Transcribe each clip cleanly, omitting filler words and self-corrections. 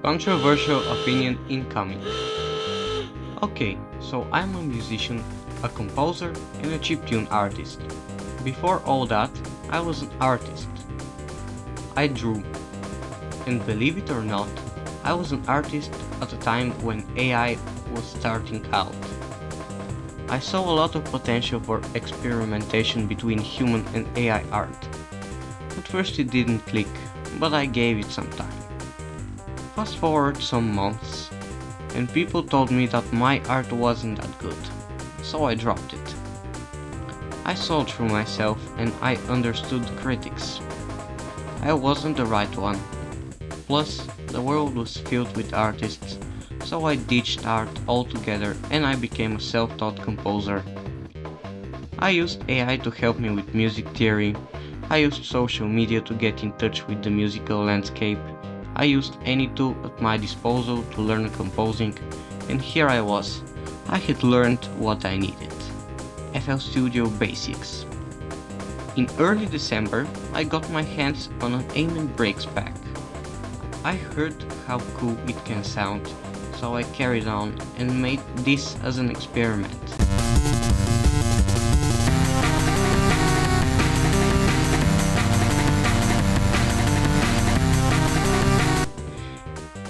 Controversial opinion incoming. Okay, so I'm a musician, a composer, and a chiptune artist. Before all that, I was an artist. I drew. And believe it or not, I was an artist at a time when AI was starting out. I saw a lot of potential for experimentation between human and AI art. At first it didn't click, but I gave it some time. Fast forward some months, and people told me that my art wasn't that good, so I dropped it. I saw through myself and I understood critics. I wasn't the right one. Plus, the world was filled with artists, so I ditched art altogether and I became a self-taught composer. I used AI to help me with music theory, I used social media to get in touch with the musical landscape, I used any tool at my disposal to learn composing, and here I was. I had learned what I needed. FL Studio Basics. In early December, I got my hands on an Amen Breaks pack. I heard how cool it can sound, so I carried on and made this as an experiment.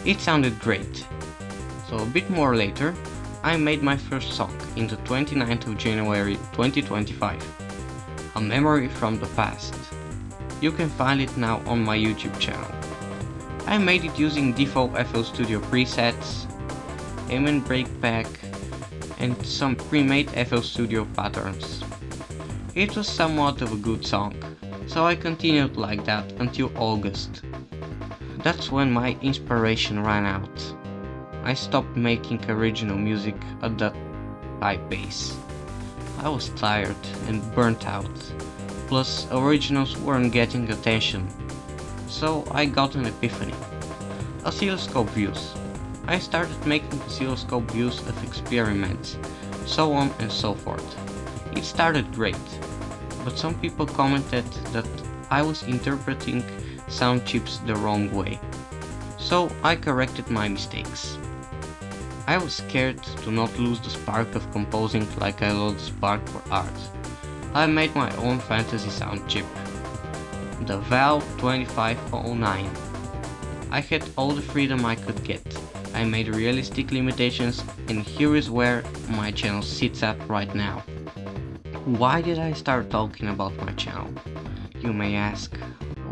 It sounded great. So a bit more later, I made my first song in the 29th of January 2025. A memory from the past. You can find it now on my YouTube channel. I made it using default FL Studio presets, Amen Break Pack, and some pre-made FL Studio patterns. It was somewhat of a good song, so I continued like that until August. That's when my inspiration ran out. I stopped making original music at that high pace. I was tired and burnt out, plus originals weren't getting attention. So I got an epiphany. Oscilloscope views. I started making oscilloscope views of experiments, so on and so forth. It started great, but some people commented that I was interpreting sound chips the wrong way. So I corrected my mistakes. I was scared to not lose the spark of composing like I lost the spark for art. I made my own fantasy sound chip, the VAL 2509. I had all the freedom I could get. I made realistic limitations, and here is where my channel sits at right now. Why did I start talking about my channel, you may ask?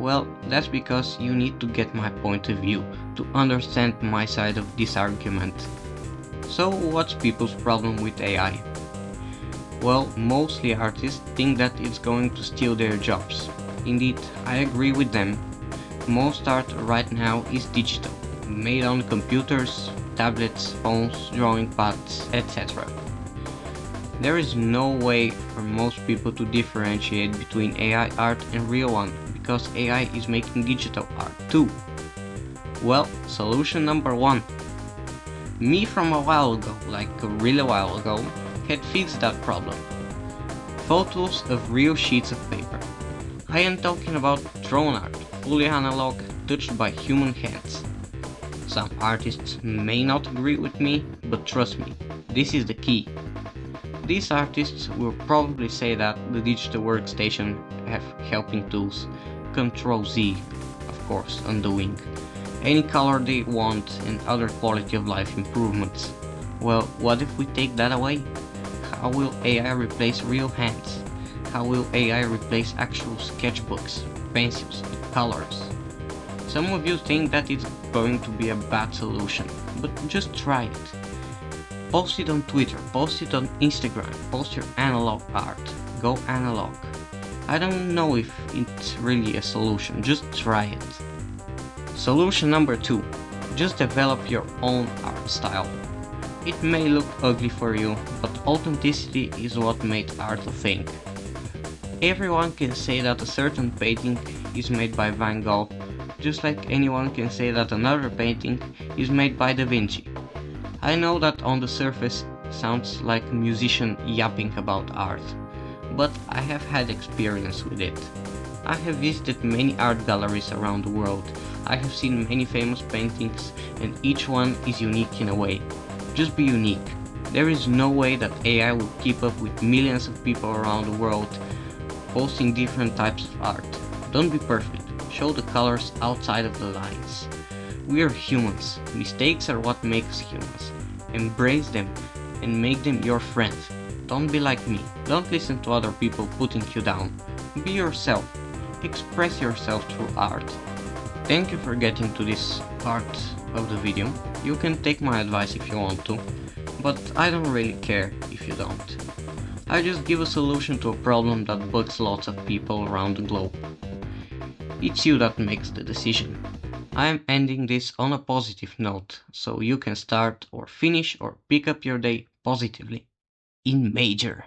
Well, that's because you need to get my point of view to understand my side of this argument. So what's people's problem with AI? Well, mostly artists think that it's going to steal their jobs. Indeed, I agree with them. Most art right now is digital, made on computers, tablets, phones, drawing pads, etc. There is no way for most people to differentiate between AI art and real one, because AI is making digital art too. Well, solution number one. Me from a while ago, like a really while ago, had fixed that problem. Photos of real sheets of paper. I am talking about drone art, fully analog, touched by human hands. Some artists may not agree with me, but trust me, this is the key. These artists will probably say that the digital workstation have helping tools, Ctrl Z, of course, undoing, any color they want and other quality of life improvements. Well, what if we take that away? How will AI replace real hands? How will AI replace actual sketchbooks, pencils, colors? Some of you think that it's going to be a bad solution, but just try it. Post it on Twitter, post it on Instagram, post your analog art, go analog. I don't know if it's really a solution, just try it. Solution number two, just develop your own art style. It may look ugly for you, but authenticity is what made art a thing. Everyone can say that a certain painting is made by Van Gogh, just like anyone can say that another painting is made by Da Vinci. I know that on the surface sounds like a musician yapping about art, but I have had experience with it. I have visited many art galleries around the world. I have seen many famous paintings and each one is unique in a way. Just be unique. There is no way that AI will keep up with millions of people around the world posting different types of art. Don't be perfect. Show the colors outside of the lines. We are humans. Mistakes are what make us humans. Embrace them and make them your friend. Don't be like me. Don't listen to other people putting you down. Be yourself. Express yourself through art. Thank you for getting to this part of the video. You can take my advice if you want to, but I don't really care if you don't. I just give a solution to a problem that bugs lots of people around the globe. It's you that makes the decision. I am ending this on a positive note, so you can start or finish or pick up your day positively. In major.